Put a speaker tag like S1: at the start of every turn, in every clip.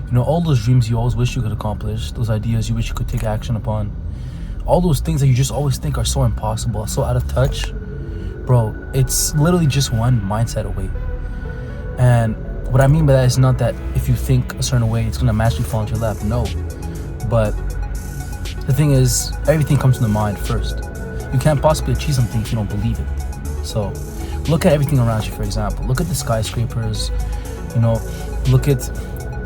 S1: You know, all those dreams you always wish you could accomplish, those ideas you wish you could take action upon, all those things that you just always think are so impossible, so out of touch, bro, it's literally just one mindset away. And what I mean by that is not that if you think a certain way, it's gonna magically fall into your lap. No. But the thing is, everything comes from the mind first. You can't possibly achieve something if you don't believe it. So, look at everything around you, for example. Look at the skyscrapers, you know, look at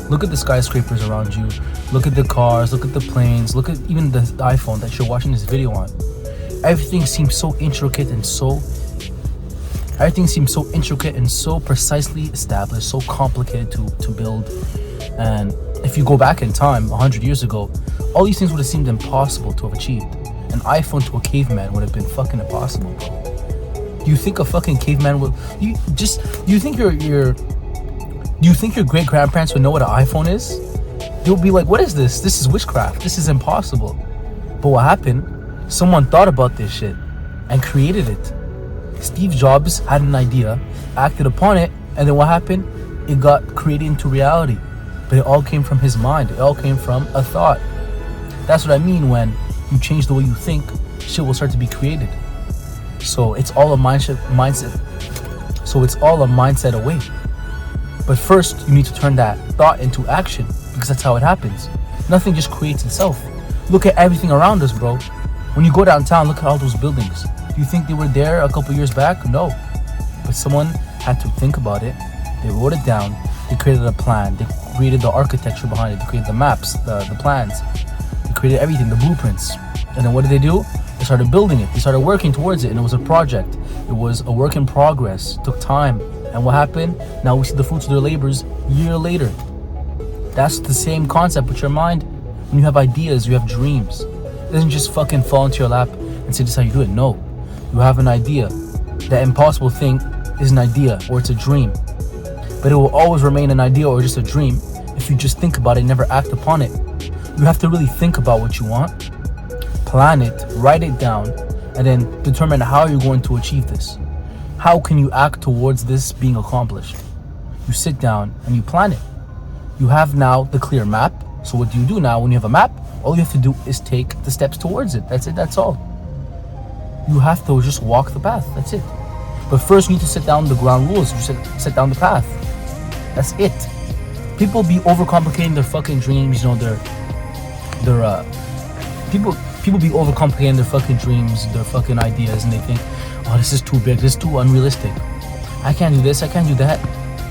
S1: the skyscrapers around you. Look at the cars, look at the planes, look at even the iPhone that you're watching this video on. Everything seems so intricate and so precisely established, so complicated to build. And if you go back in time 100 years ago, all these things would have seemed impossible to have achieved. An iPhone to a caveman would have been fucking impossible, bro. Do you think a fucking caveman would do you think your great grandparents would know what an iPhone is? They'll be like, what is this? This is witchcraft. This is impossible. But what happened? Someone thought about this shit and created it. Steve Jobs had an idea, acted upon it, and then what happened? It got created into reality. But it all came from his mind. It all came from a thought. That's what I mean when you change the way you think, shit will start to be created. So it's all a mindset. So it's all a mindset away. But first, you need to turn that thought into action, because that's how it happens. Nothing just creates itself. Look at everything around us, bro. When you go downtown, look at all those buildings. Do you think they were there a couple years back? No. But someone had to think about it. They wrote it down. They created a plan. They created the architecture behind it. They created the maps, the plans. They created everything, the blueprints. And then what did they do? They started building it. They started working towards it. And it was a project. It was a work in progress. It took time. And what happened? Now we see the fruits of their labors a year later. That's the same concept with your mind. When you have ideas, you have dreams. It doesn't just fucking fall into your lap and say, this is how you do it. No. You have an idea. That impossible thing is an idea or it's a dream. But it will always remain an idea or just a dream if you just think about it and never act upon it. You have to really think about what you want, plan it, write it down, and then determine how you're going to achieve this. How can you act towards this being accomplished? You sit down and you plan it. You have now the clear map. So what do you do now when you have a map? All you have to do is take the steps towards it. That's it, that's all. You have to just walk the path. That's it. But first you need to set down the ground rules. You set down the path. That's it. People be overcomplicating their fucking dreams, you know, people be overcomplicating their fucking dreams, their fucking ideas, and they think, oh, this is too big, this is too unrealistic. I can't do this, I can't do that.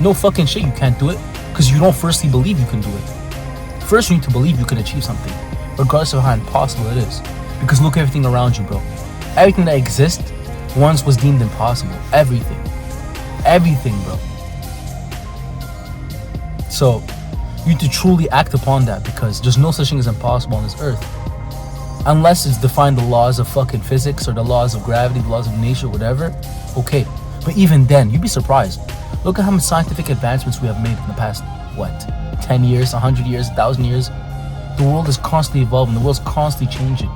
S1: No fucking shit, you can't do it, because you don't firstly believe you can do it. First you need to believe you can achieve something, regardless of how impossible it is. Because look at everything around you, bro. Everything that exists once was deemed impossible. Everything, bro. So you need to truly act upon that, because there's no such thing as impossible on this earth. Unless it's defying the laws of fucking physics or the laws of gravity, the laws of nature, whatever. Okay. But even then, you'd be surprised. Look at how much scientific advancements we have made in the past, 10 years, 100 years, 1,000 years. The world is constantly evolving. The world's constantly changing.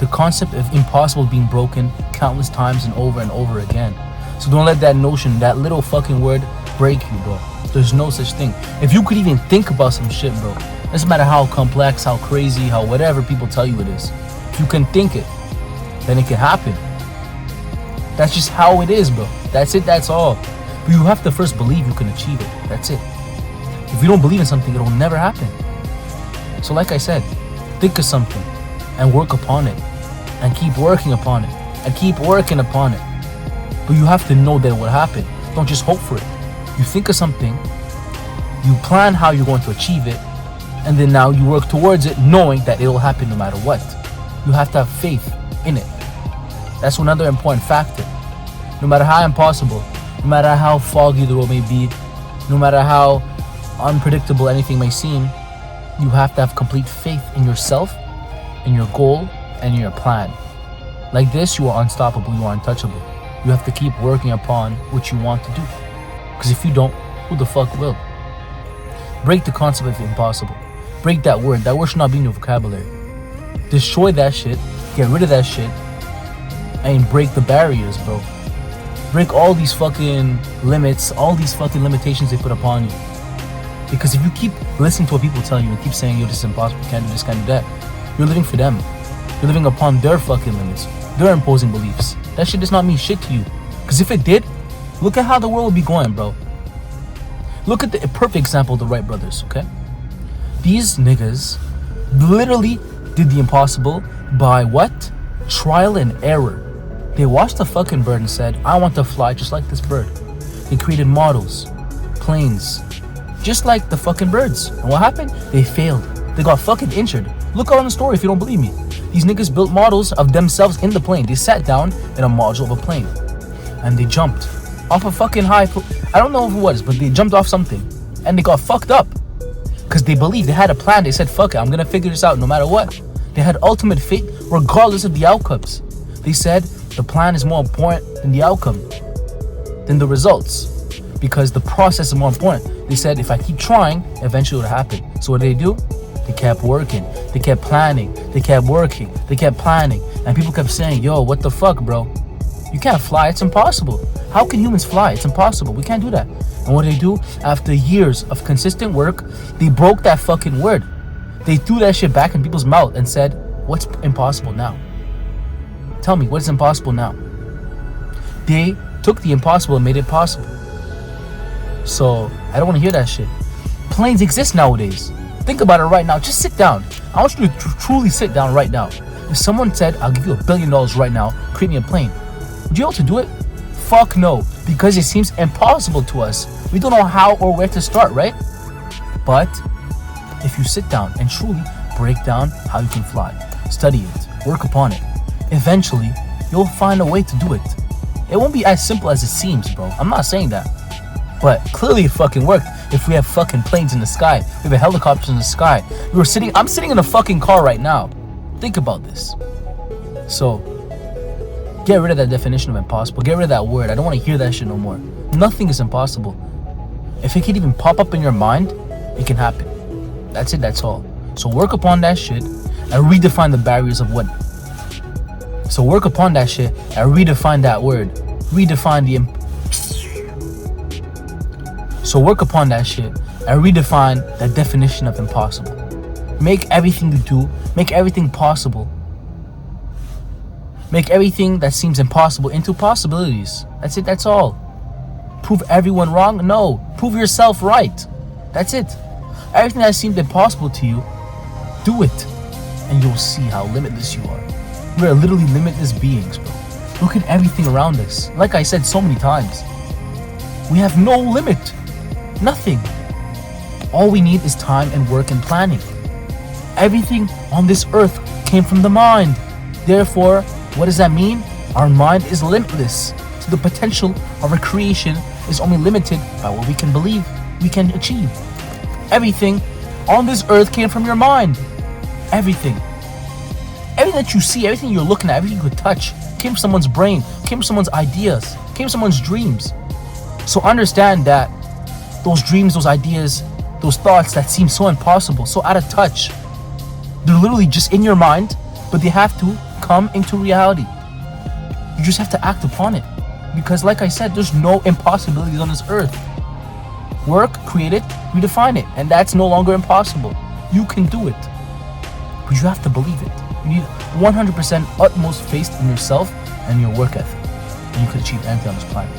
S1: The concept of impossible being broken countless times and over again. So don't let that notion, that little fucking word, break you, bro. There's no such thing. If you could even think about some shit, bro, doesn't matter how complex, how crazy, how whatever people tell you it is. If you can think it, then it can happen. That's just how it is, bro. That's it, that's all. But you have to first believe you can achieve it. That's it. If you don't believe in something, it'll never happen. So like I said, think of something and work upon it. And keep working upon it. And keep working upon it. But you have to know that it will happen. Don't just hope for it. You think of something, you plan how you're going to achieve it, and then now you work towards it knowing that it will happen no matter what. You have to have faith in it. That's another important factor. No matter how impossible, no matter how foggy the road may be, no matter how unpredictable anything may seem, you have to have complete faith in yourself, in your goal, and in your plan. Like this, you are unstoppable, you are untouchable. You have to keep working upon what you want to do. Because if you don't, who the fuck will? Break the concept of impossible. Break that word. That word should not be in your vocabulary. Destroy that shit, get rid of that shit, and break the barriers, bro. Break all these fucking limits, all these fucking limitations they put upon you. Because if you keep listening to what people tell you and keep saying, yo, this is impossible, can't do this, can't do that, you're living for them. You're living upon their fucking limits, their imposing beliefs. That shit does not mean shit to you. Because if it did, look at how the world would be going, bro. Look at the perfect example of the Wright brothers, okay? These niggas literally did the impossible by what? Trial and error. They watched a fucking bird and said, I want to fly just like this bird. They created models, planes, just like the fucking birds. And what happened? They failed. They got fucking injured. Look out on the story if you don't believe me. These niggas built models of themselves in the plane. They sat down in a module of a plane. And they jumped off a fucking high... I don't know who it was, but they jumped off something. And they got fucked up. Because they believed, they had a plan. They said, fuck it, I'm gonna figure this out no matter what. They had ultimate faith regardless of the outcomes. They said, the plan is more important than the outcome, than the results. Because the process is more important. They said, if I keep trying, eventually it'll happen. So what did they do? They kept working. They kept planning. They kept working. They kept planning. And people kept saying, yo, what the fuck, bro? You can't fly. It's impossible. How can humans fly? It's impossible. We can't do that. And what did they do? After years of consistent work, they broke that fucking word. They threw that shit back in people's mouth and said, what's impossible now? Tell me, what is impossible now? They took the impossible and made it possible. So, I don't want to hear that shit. Planes exist nowadays. Think about it right now. Just sit down. I want you to truly sit down right now. If someone said, I'll give you $1 billion right now, create me a plane, would you be able to do it? Fuck no. Because it seems impossible to us. We don't know how or where to start, right? But if you sit down and truly break down how you can fly, study it, work upon it, eventually you'll find a way to do it. It won't be as simple as it seems, bro. I'm not saying that. But clearly it fucking worked. If we have fucking planes in the sky, we have helicopters in the sky. I'm sitting in a fucking car right now. Think about this. So, get rid of that definition of impossible. Get rid of that word. I don't want to hear that shit no more. Nothing is impossible. If it can even pop up in your mind, it can happen. That's it, that's all. So work upon that shit and redefine the barriers of what. So work upon that shit and redefine that word. Redefine the So work upon that shit and redefine that definition of impossible. Make everything you do, make everything possible. Make everything that seems impossible into possibilities. That's it, that's all. Prove everyone wrong? No. Prove yourself right. That's it. Everything that seemed impossible to you, do it. And you'll see how limitless you are. We are literally limitless beings, bro. Look at everything around us. Like I said so many times, we have no limit. Nothing. All we need is time and work and planning. Everything on this earth came from the mind. Therefore, what does that mean? Our mind is limitless. So the potential of our creation is only limited by what we can believe we can achieve. Everything on this earth came from your mind. Everything. Everything that you see, everything you're looking at, everything you could touch, came from someone's brain, came from someone's ideas, came from someone's dreams. So understand that those dreams, those ideas, those thoughts that seem so impossible, so out of touch, they're literally just in your mind, but they have to come into reality. You just have to act upon it. Because like I said, there's no impossibilities on this earth. Work, create it, redefine it. And that's no longer impossible. You can do it. But you have to believe it. You need 100% utmost faith in yourself and your work ethic. And you could achieve anything on this planet.